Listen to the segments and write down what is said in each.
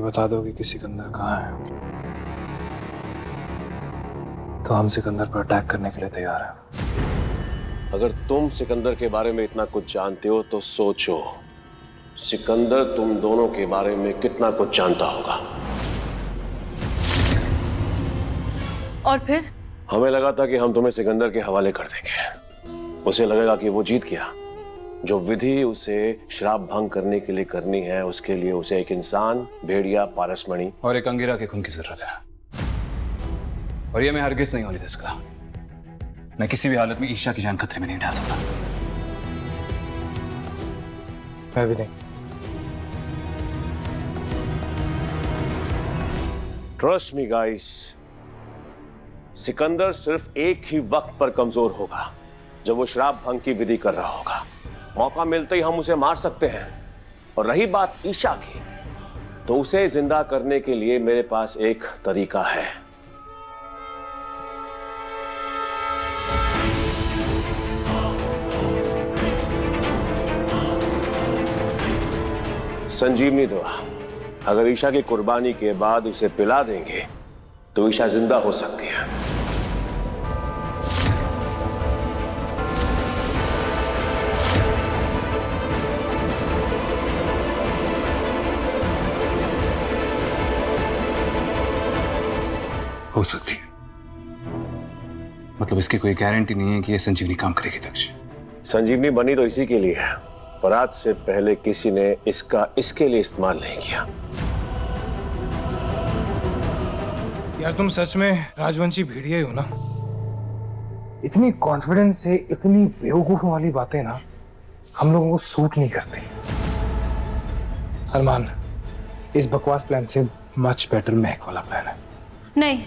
बता दोगे कि सिकंदर कहाँ है तो हम सिकंदर पर अटैक करने के लिए तैयार हैं। अगर तुम सिकंदर के बारे में इतना कुछ जानते हो तो सोचो सिकंदर तुम दोनों के बारे में कितना कुछ जानता होगा। और फिर हमें लगा था कि हम तुम्हें सिकंदर के हवाले कर देंगे। उसे लगेगा कि वो जीत गया। जो विधि उसे श्राप भंग करने के लिए करनी है उसके लिए उसे एक इंसान, भेड़िया, पारसमणि और एक अंगिरा के खून की जरूरत है। और ये मैं हरगिज नहीं होने दे सकता। मैं किसी भी हालत में ईशा की जान खतरे में नहीं डाल सकता। मैं भी नहीं। ट्रस्ट मी गाइस, सिकंदर सिर्फ एक ही वक्त पर कमजोर होगा जब वो श्राप भंग की विधि कर रहा होगा। मौका मिलते ही हम उसे मार सकते हैं। और रही बात ईशा की, तो उसे जिंदा करने के लिए मेरे पास एक तरीका है। संजीवनी दवा। अगर ईशा की कुर्बानी के बाद उसे पिला देंगे तो ईशा जिंदा हो सकती है। हो सकती है। मतलब इसकी कोई गारंटी नहीं है कि ये संजीवनी काम करेगी। दक्ष, संजीवनी बनी तो इसी के लिए है, पर आज से पहले किसी ने इसका इसके लिए इस्तेमाल नहीं किया। यार तुम सच में राजवंशी भेड़िया ही हो ना? इतनी कॉन्फिडेंस से इतनी बेवकूफ वाली बातें ना हम लोगों को सूट नहीं करती। अरमान, इस बकवास प्लान से मच बेटर महक वाला प्लान है। नहीं,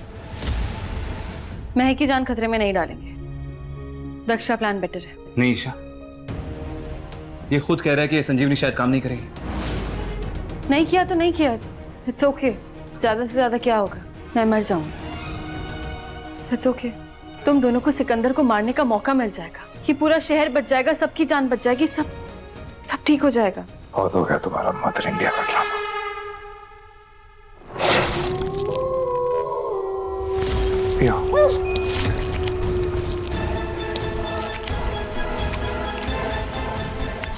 महक की जान खतरे में नहीं डालेंगे। दक्ष का प्लान बेटर है। नहीं ईशा, ये खुद कह रहा है कि ये संजीवनी शायद काम नहीं करेगी। नहीं किया तो नहीं किया, इट्स ओके। ज्यादा से ज्यादा क्या होगा, मैं मर जाऊंगी। It's okay. तुम दोनों को सिकंदर को मारने का मौका मिल जाएगा। ये पूरा शहर बच जाएगा, सबकी जान बच जाएगी, सब ठीक हो जाएगा। बहुत हो गया तुम्हारा मदर इंडिया का ड्रामा।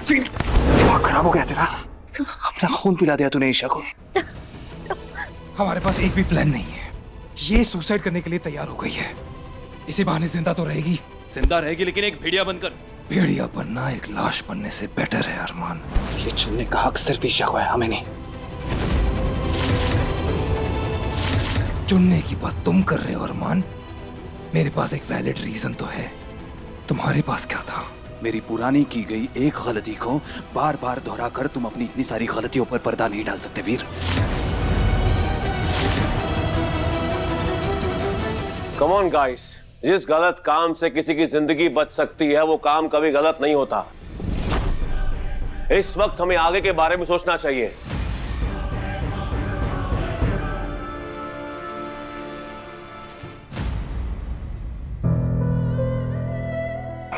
दिमाग खराब हो गया तेरा। अपना खून पिला दिया तूने ईशा को। हमारे पास एक भी प्लान नहीं है। ये सुसाइड करने के लिए तैयार हो गई है। इसी बहाने जिंदा तो रहेगी। जिंदा रहेगी लेकिन एक भेड़िया बनकर। भेड़िया बनना एक लाश बनने से बेटर है अरमान। ये चुनने का हक सिर्फ ईशा को है, हमें नहीं। चुनने की बात तुम कर रहे हो अरमान। मेरे पास एक वैलिड रीजन तो है। तुम्हारे पास क्या था? मेरी पुरानी की गई एक गलती को बार बार दोहरा कर तुम अपनी इतनी सारी गलतियों पर पर्दा नहीं डाल सकते वीर। कम ऑन गाइस, जिस गलत काम से किसी की जिंदगी बच सकती है वो काम कभी गलत नहीं होता। इस वक्त हमें आगे के बारे में सोचना चाहिए।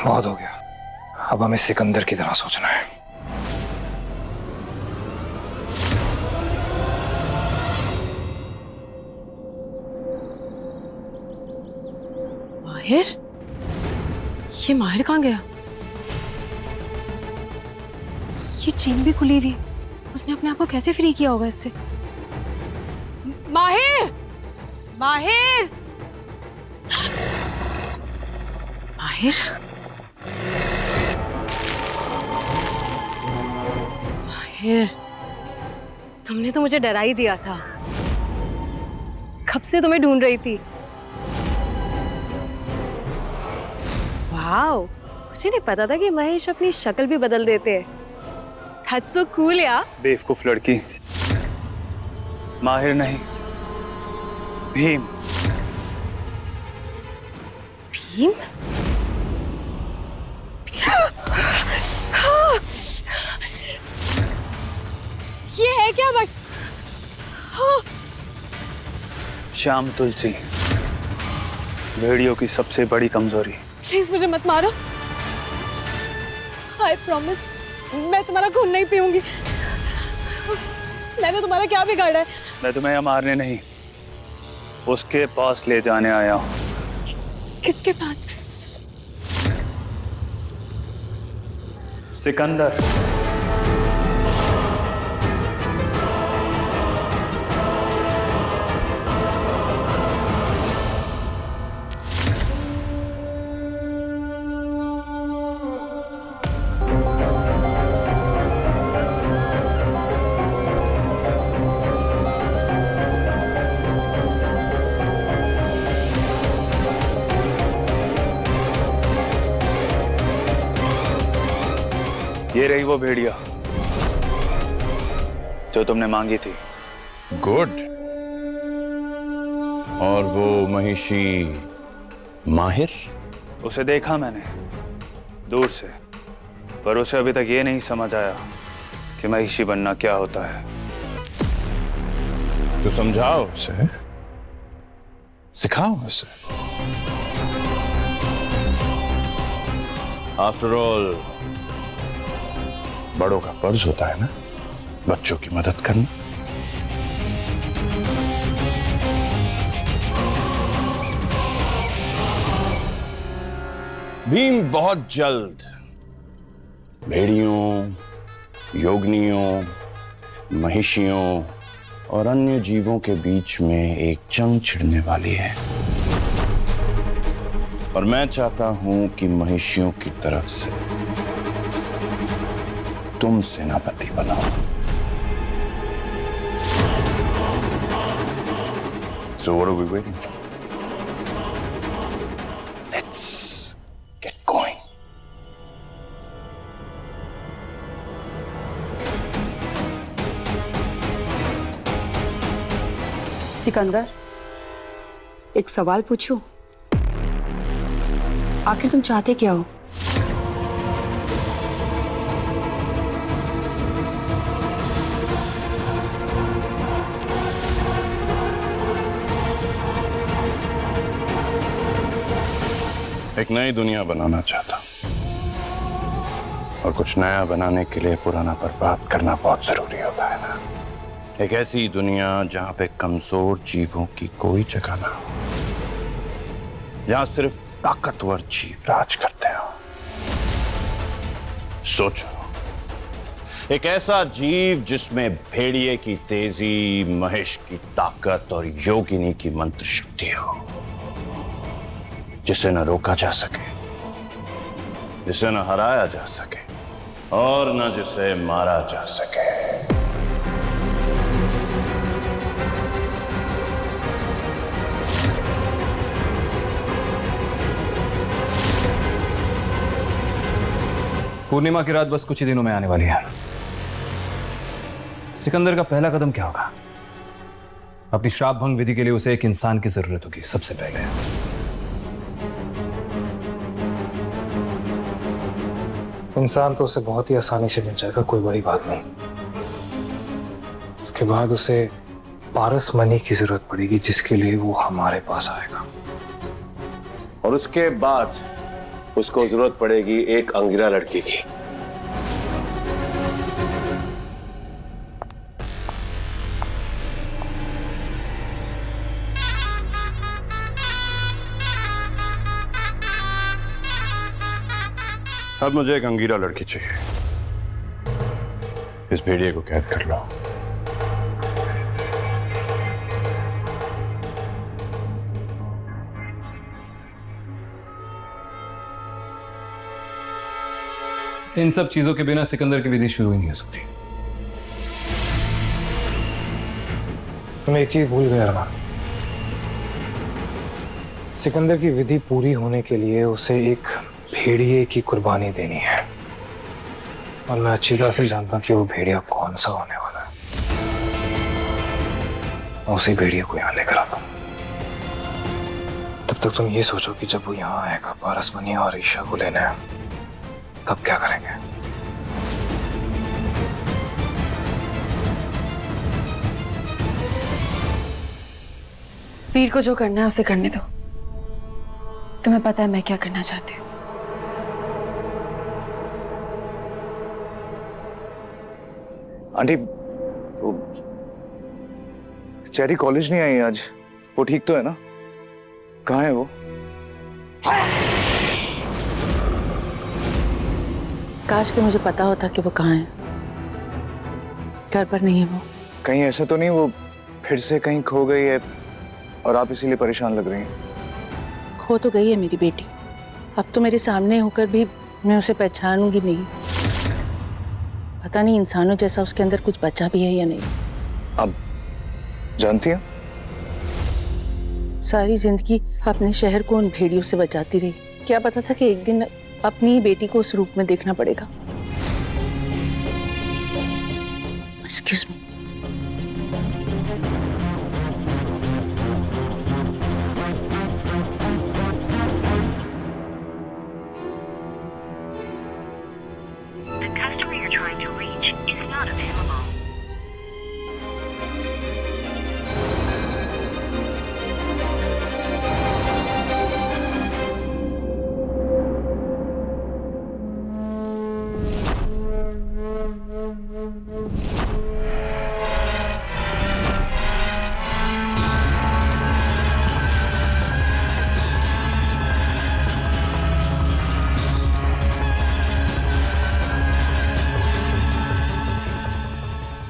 बहुत हो गया, अब हमें सिकंदर की तरह सोचना है। माहिर? ये माहिर कहाँ गया? ये चेन भी खुली हुई, उसने अपने आप को कैसे फ्री किया होगा इससे? माहिर! माहिर! माहिर? माहिर, तुमने तो मुझे डरा ही दिया था। कब से तुम्हें ढूंढ रही थी। वाओ, मुझे नहीं पता था कि महेश अपनी शक्ल भी बदल देते हैं। That's so cool यार। बेवकूफ लड़की। माहिर नहीं, भीम। भीम? ये है क्या? बट श्याम तुलसी, भेड़ियों की सबसे बड़ी कमजोरी। प्लीज मुझे मत मारो। आई प्रॉमिस, मैं तुम्हारा खून नहीं पीऊंगी। मैंने तुम्हारा क्या बिगाड़ा है? मैं तुम्हें यहाँ मारने नहीं, उसके पास ले जाने आया हूँ। किसके पास? सिकंदर। ये रही वो भेड़िया जो तुमने मांगी थी। गुड। और वो महिषी माहिर? उसे देखा मैंने दूर से, पर उसे अभी तक ये नहीं समझ आया कि महिषी बनना क्या होता है। तो समझाओ उसे, सिखाओ उसे। आफ्टर ऑल बड़ों का फर्ज होता है ना बच्चों की मदद करना। भीम बहुत जल्द भेड़ियों, योगनियों, महिषियों और अन्य जीवों के बीच में एक जंग छिड़ने वाली है, और मैं चाहता हूं कि महिषियों की तरफ से तुम सेनापति बनाओ। So what are we waiting for? Let's get going. Sikandar, एक सवाल पूछूं? आखिर तुम चाहते क्या हो? एक नई दुनिया बनाना चाहता हूं, और कुछ नया बनाने के लिए पुराना बर्बाद करना बहुत जरूरी होता है ना। एक ऐसी दुनिया जहां पे कमजोर जीवों की कोई जगह ना हो, जहां सिर्फ ताकतवर जीव राज करते हो। सोचो, एक ऐसा जीव जिसमें भेड़िए की तेजी, महिष की ताकत और योगिनी की मंत्र शक्ति हो, जिसे न रोका जा सके, जिसे न हराया जा सके और न जिसे मारा जा सके। पूर्णिमा की रात बस कुछ ही दिनों में आने वाली है। सिकंदर का पहला कदम क्या होगा? अपनी श्राप भंग विधि के लिए उसे एक इंसान की जरूरत होगी सबसे पहले। इंसान तो उसे बहुत ही आसानी से मिल जाएगा, कोई बड़ी बात नहीं। उसके बाद उसे पारस मणि की जरूरत पड़ेगी, जिसके लिए वो हमारे पास आएगा। और उसके बाद उसको जरूरत पड़ेगी एक अंगिरा लड़की की। अब मुझे एक अंगीरा लड़की चाहिए। इस भेड़िए को कैद कर लो। इन सब चीजों के बिना सिकंदर की विधि शुरू ही नहीं हो सकती। तुम एक चीज भूल गए अरमान। सिकंदर की विधि पूरी होने के लिए उसे एक भेड़िए की कुर्बानी देनी है, और मैं अच्छी तरह से जानता हूं कि वो भेड़िया कौन सा होने वाला है। मैं उसी भेड़िए को यहाँ लेकर आता हूँ। तब तक तुम ये सोचो कि जब वो यहाँ आएगा पारस मणि और ईशा को लेने, तब क्या करेंगे? वीर को जो करना है उसे करने दो। तुम्हें पता है मैं क्या करना चाहती हूँ। आंटी, चेरी कॉलेज नहीं आई आज। वो ठीक तो है ना? कहाँ है वो? काश कि मुझे पता होता कि वो कहाँ है। घर पर नहीं है वो। कहीं ऐसा तो नहीं वो फिर से कहीं खो गई है और आप इसीलिए परेशान लग रही हैं? खो तो गई है मेरी बेटी, अब तो मेरे सामने होकर भी मैं उसे पहचानूंगी नहीं। पता नहीं इंसानों जैसा उसके अंदर कुछ बचा भी है या नहीं। आप जानती हैं? सारी जिंदगी अपने शहर को उन भेड़ियों से बचाती रही। क्या पता था कि एक दिन अपनी ही बेटी को उस रूप में देखना पड़ेगा। Excuse me.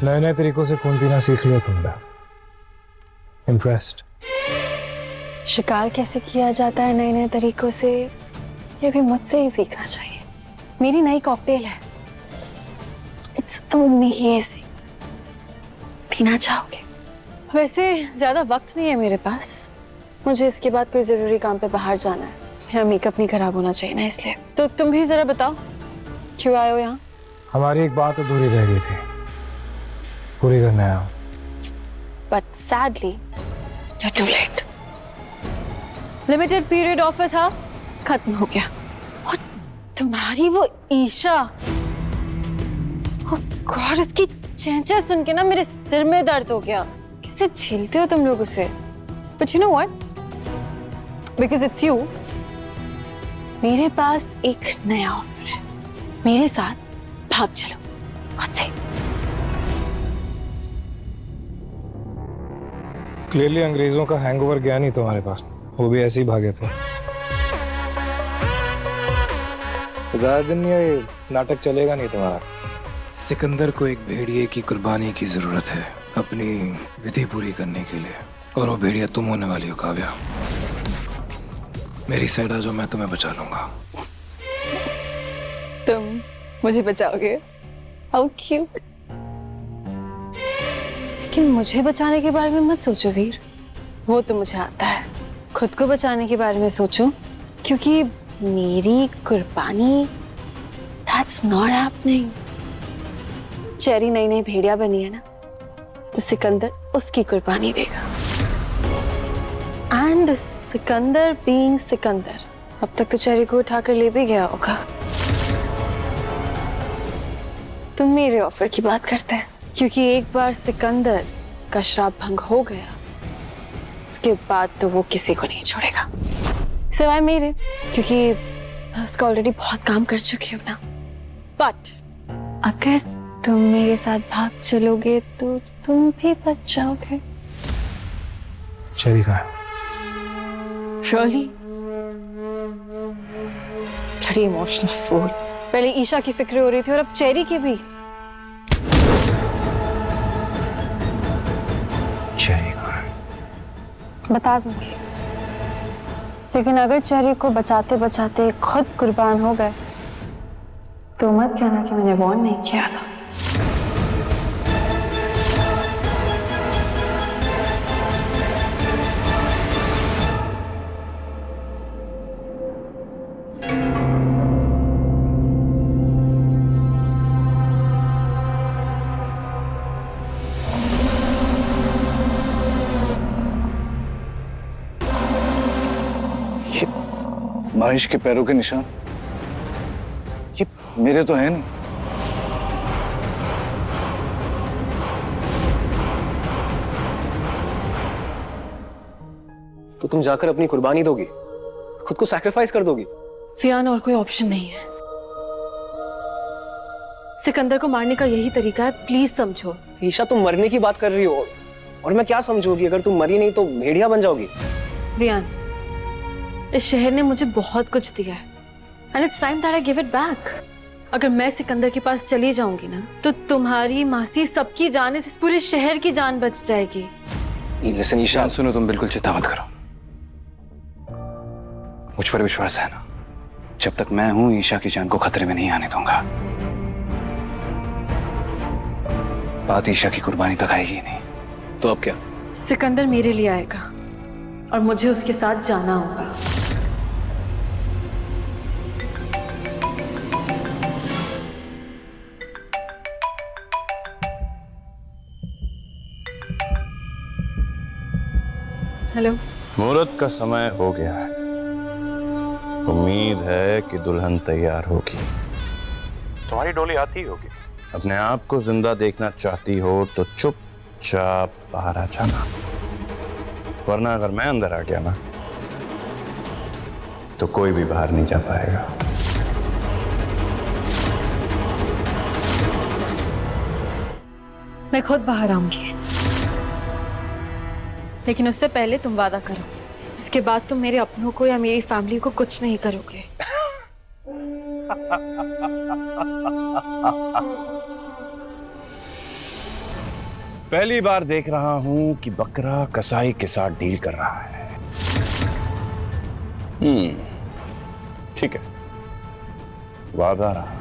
नए नए तरीकों से खून पीना सीख लिया तुमने। इम्प्रेस्ड। शिकार कैसे किया जाता है नए नए तरीकों से, ये भी मुझसे ही सीखना चाहिए। मेरी नई कॉकटेल है, इट्स अमेजिंग। पीना चाहोगे? वैसे ज्यादा वक्त नहीं है मेरे पास, मुझे इसके बाद कोई जरूरी काम पे बाहर जाना है। मेरा मेकअप नहीं खराब होना चाहिए ना, इसलिए। तो तुम भी जरा बताओ क्यों आए हो यहाँ? हमारी एक बात अधूरी रह गई थी, पूरी करने आया हूँ। But sadly, you're too late. Limited period offer था, खत्म हो गया। और तुम्हारी वो ईशा, oh God, उसकी चेंचा सुन के ना मेरे सिर में दर्द हो गया। कैसे झेलते हो तुम लोग उसे? But you know what? Because it's you. मेरे पास एक नया ऑफर है, मेरे साथ भाग चलो। What's it? क्लियरली अंग्रेजों का हैंगओवर गया नहीं तुम्हारे पास, वो भी ऐसे ही भागे थे। ज्यादा दिन ये नाटक चलेगा नहीं तुम्हारा। सिकंदर को एक भेड़िए की कुर्बानी की जरूरत है अपनी विधि पूरी करने के लिए, और वो भेड़िया तुम होने वाली हो काव्या। मेरी साइड आ जाओ, मैं तुम्हें बचा लूंगा। तुम मुझे बचाओगे? How cute. लेकिन मुझे बचाने के बारे में मत सोचो वीर, वो तो मुझे आता है। खुद को बचाने के बारे में सोचो, क्योंकि मेरी कुर्बानी that's not happening. चेरी नई नई भेड़िया बनी है ना, तो सिकंदर उसकी कुर्बानी देगा। एंड सिकंदर बीइंग सिकंदर, अब तक तो चेरी को उठाकर ले भी गया होगा। तुम मेरे ऑफर की बात करते हैं, क्योंकि एक बार सिकंदर का श्राप भंग हो गया, उसके बाद तो वो किसी को नहीं छोड़ेगा सिवाय मेरे, क्योंकि मैं उसका ऑलरेडी बहुत काम कर चुकी हूँ ना। बट अगर तुम मेरे साथ भाग चलोगे तो तुम भी बच जाओगे। चेरी कहाँ है? Really? Bloody emotional fool. पहले ईशा की फिक्र हो रही थी और अब चेरी की भी। चेरी कहाँ है? बता दूंगी, लेकिन अगर चेरी को बचाते बचाते खुद कुर्बान हो गए तो मत कहना कि मैंने वार्न नहीं किया था। महेश के पैरों के निशान, ये मेरे तो हैं नहीं। तो तुम जाकर अपनी कुर्बानी दोगी, खुद को सैक्रिफाइस कर दोगी? फियान, और कोई ऑप्शन नहीं है। सिकंदर को मारने का यही तरीका है, प्लीज समझो। ईशा, तुम मरने की बात कर रही हो और मैं क्या समझूंगी अगर तुम मरी नहीं तो भेड़िया बन जाओगी? वियान, इस शहर ने मुझे बहुत कुछ दिया है and it's time that I give it back. अगर मैं सिकंदर के पास चली जाऊंगी ना तो तुम्हारी, मासी, सबकी जान, इस पूरे शहर की जान बच जाएगी। लिसन ईशा, सुनो, तुम बिल्कुल चिंता मत करो, मुझ पर विश्वास है ना। जब तक मैं हूं ईशा की जान को खतरे में नहीं आने दूंगा। बात ईशा की कुर्बानी तक आएगी ही नहीं। तो अब क्या? सिकंदर मेरे लिए आएगा और मुझे उसके साथ जाना होगा। हेलो। मुहूर्त का समय हो गया है। उम्मीद है कि दुल्हन तैयार होगी। तुम्हारी डोली आती होगी। अपने आप को जिंदा देखना चाहती हो तो चुपचाप बाहर आ जाना, वरना अगर मैं अंदर आ गया ना तो कोई भी बाहर नहीं जा पाएगा। मैं खुद बाहर आऊंगी, लेकिन उससे पहले तुम वादा करो, उसके बाद तुम मेरे अपनों को या मेरी फैमिली को कुछ नहीं करोगे। पहली बार देख रहा हूं कि बकरा कसाई के साथ डील कर रहा है। ठीक है, वादा रहा।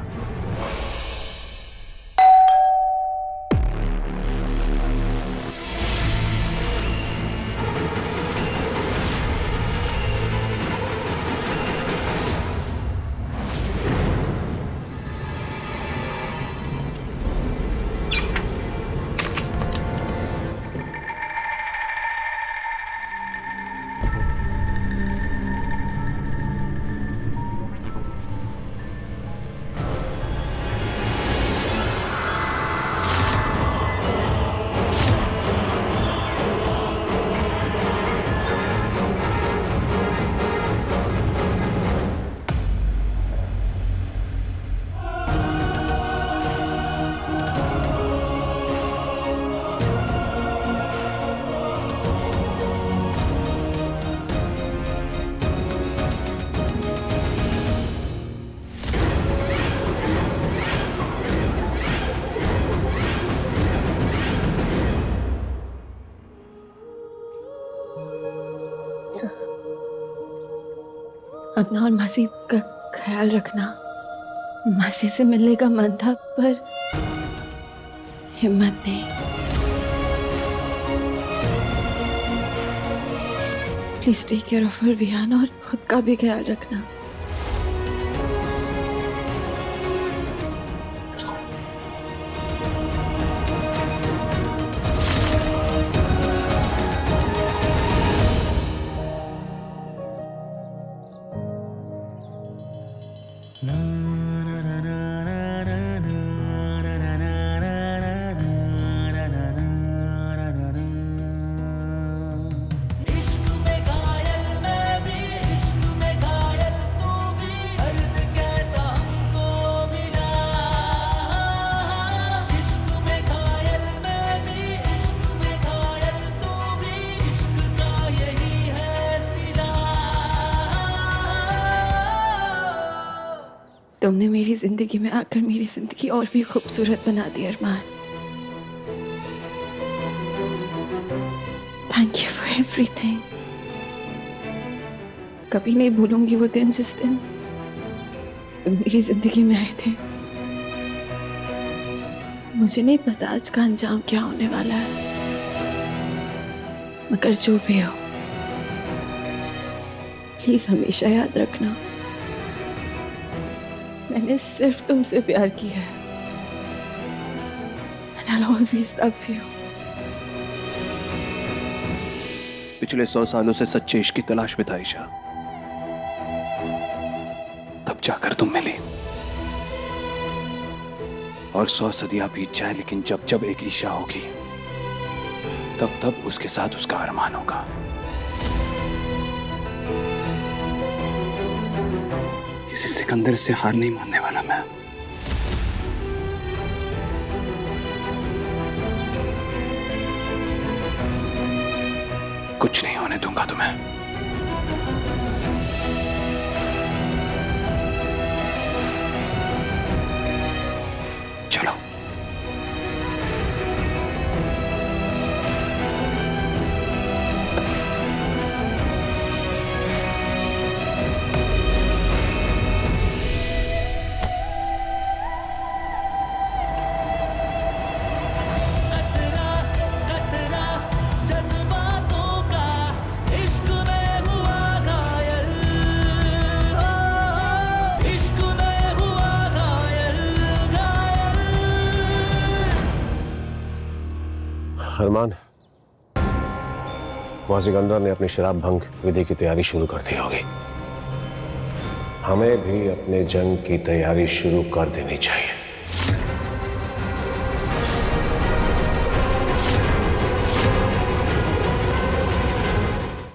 अपना और मासी का ख्याल रखना। मासी से मिलने का मन था पर हिम्मत नहीं। Please take care of her Viyaan, और खुद का भी ख्याल रखना। तुमने मेरी जिंदगी में आकर मेरी जिंदगी और भी खूबसूरत बना दी Arman. Thank you for everything. कभी नहीं भूलूंगी वो दिन जिस दिन तुम मेरी जिंदगी में आए थे। मुझे नहीं पता आज का अंजाम क्या होने वाला है, मगर जो भी हो प्लीज हमेशा याद रखना, मैंने सिर्फ तुमसे प्यार किया है। And I'll always love you. पिछले 100 सालों से सच्चे इश्क की तलाश में था ईशा, तब जाकर तुम मिली। और 100 सदियां बीत जाए, लेकिन जब जब एक ईशा होगी तब तब उसके साथ उसका अरमान होगा। किसी सिकंदर से हार नहीं मानने वाला मैं। होने दूंगा तुम्हें। चलो। अरमान, वहां सिकंदर ने अपनी शराब भंग विधि की तैयारी शुरू कर दी होगी। हमें भी अपने जंग की तैयारी शुरू कर देनी चाहिए।